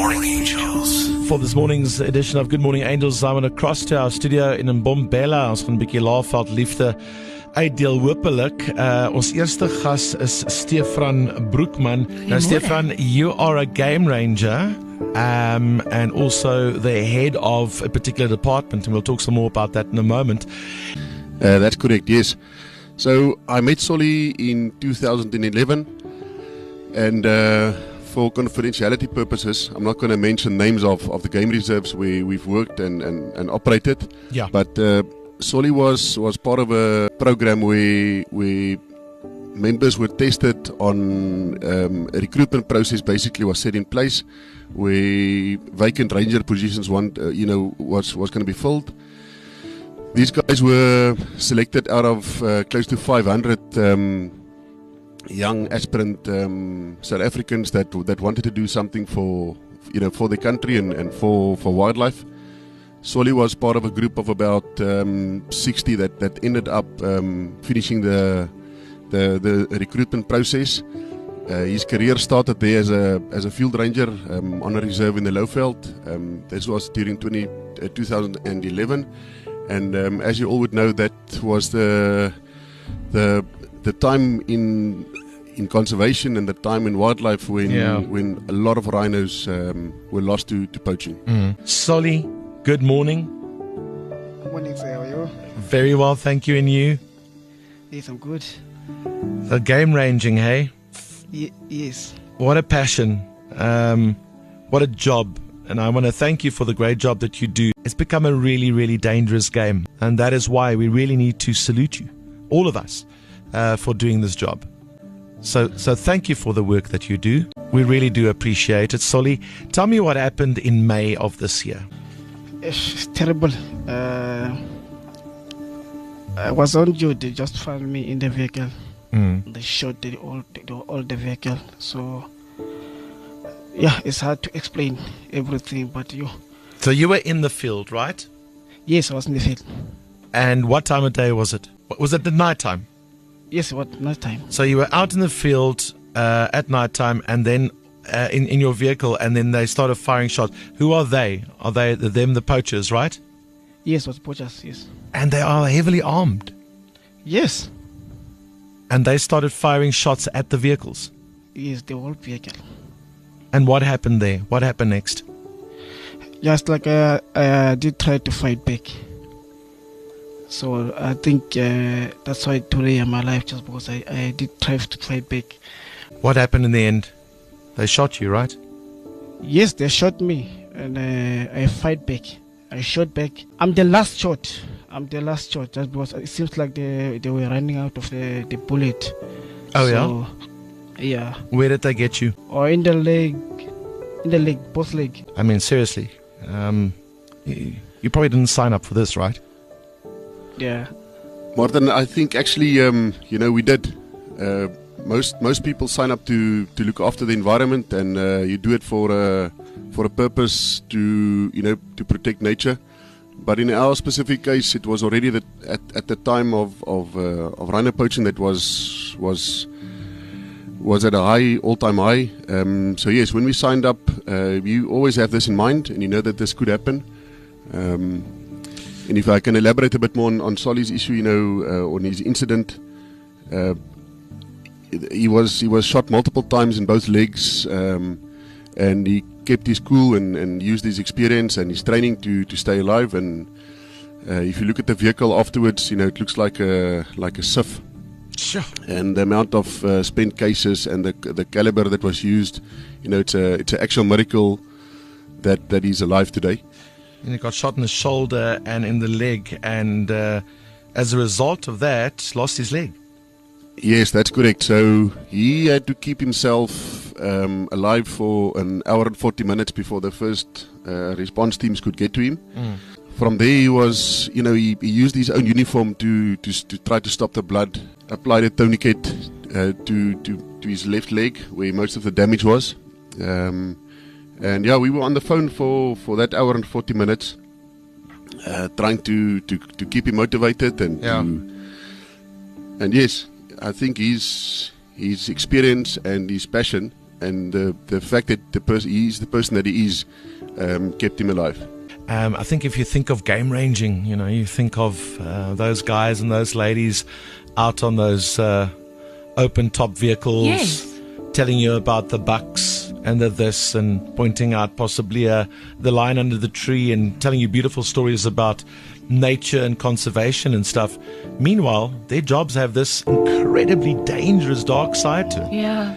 Morning Angels. For this morning's edition of Good Morning Angels, I want to cross to our studio in Mbombela. Ons gaan 'n bietjie Laagveld liefde uitdeel hopelik. Ons eerste gas is Stefan Broekman. Now Stefan, you are a game ranger and also the head of a particular department, and we'll talk some more about that in a moment. That's correct, yes. So I met Solly in 2011, and for confidentiality purposes, I'm not going to mention names of the game reserves where we've worked and operated. Yeah. But Solly was part of a program where members were tested on a recruitment process. Basically, was set in place where vacant ranger positions was going to be filled. These guys were selected out of close to 500 young aspirant South Africans that wanted to do something for the country and for wildlife. Solly was part of a group of about 60 that ended up finishing the recruitment process. His career started there as a field ranger on a reserve in the Lowveld. This was during 2011. And as you all would know, that was the time in conservation and the time in wildlife when a lot of rhinos were lost to poaching. Solly, good morning. Good morning, sir. How are you? Very well, thank you. And you? Yes, I'm good. The game ranging, hey? Yes. What a passion. What a job. And I want to thank you for the great job that you do. It's become a really, really dangerous game. And that is why we really need to salute you, all of us, for doing this job. So thank you for the work that you do. We really do appreciate it. Solly, tell me what happened in May of this year. It's terrible. I was on duty. They just found me in the vehicle. They shot all the vehicle. So, yeah, it's hard to explain everything, but you. So you were in the field, right? Yes, I was in the field. And what time of day was it? Was it the night time? Yes, what night time? So you were out in the field at night time, and then in your vehicle, and then they started firing shots. Who are they? Are they the poachers, right? Yes, was poachers, yes. And they are heavily armed. Yes. And they started firing shots at the vehicles. Yes, the whole vehicle. And what happened there? What happened next? Just like I did try to fight back. So I think that's why today I'm alive, just because I did try to fight back. What happened in the end? They shot you, right? Yes, they shot me, and I fight back. I shot back. I'm the last shot, just because it seems like they were running out of the bullet. Oh, so, yeah? Where did they get you? Or in the leg, both leg. I mean, seriously, you probably didn't sign up for this, right? Yeah. Martin, I think actually, we did. Most people sign up to look after the environment, and you do it for a purpose to protect nature. But in our specific case, it was already that at the time of rhino poaching that was at a all-time high. So yes, when we signed up, you always have this in mind, and you know that this could happen. And if I can elaborate a bit more on Solly's issue, on his incident, he was shot multiple times in both legs, and he kept his cool and used his experience and his training to stay alive. And if you look at the vehicle afterwards, it looks like a sieve. Sure. And the amount of spent cases and the caliber that was used, it's an actual miracle that he's alive today. And he got shot in the shoulder and in the leg, and as a result of that, lost his leg. Yes, that's correct. So he had to keep himself alive for an hour and 40 minutes before the first response teams could get to him. From there, he was, he used his own uniform to try to stop the blood. Applied a tourniquet to his left leg, where most of the damage was. And yeah, we were on the phone for that hour and 40 minutes, trying to keep him motivated and yes, I think his experience and his passion and the fact that he's the person that he is kept him alive. I think if you think of game ranging, you think of those guys and those ladies out on those open top vehicles, Yes. telling you about the bucks and the this, and pointing out possibly the lion under the tree, and telling you beautiful stories about nature and conservation and stuff. Meanwhile, their jobs have this incredibly dangerous dark side to it. Yeah.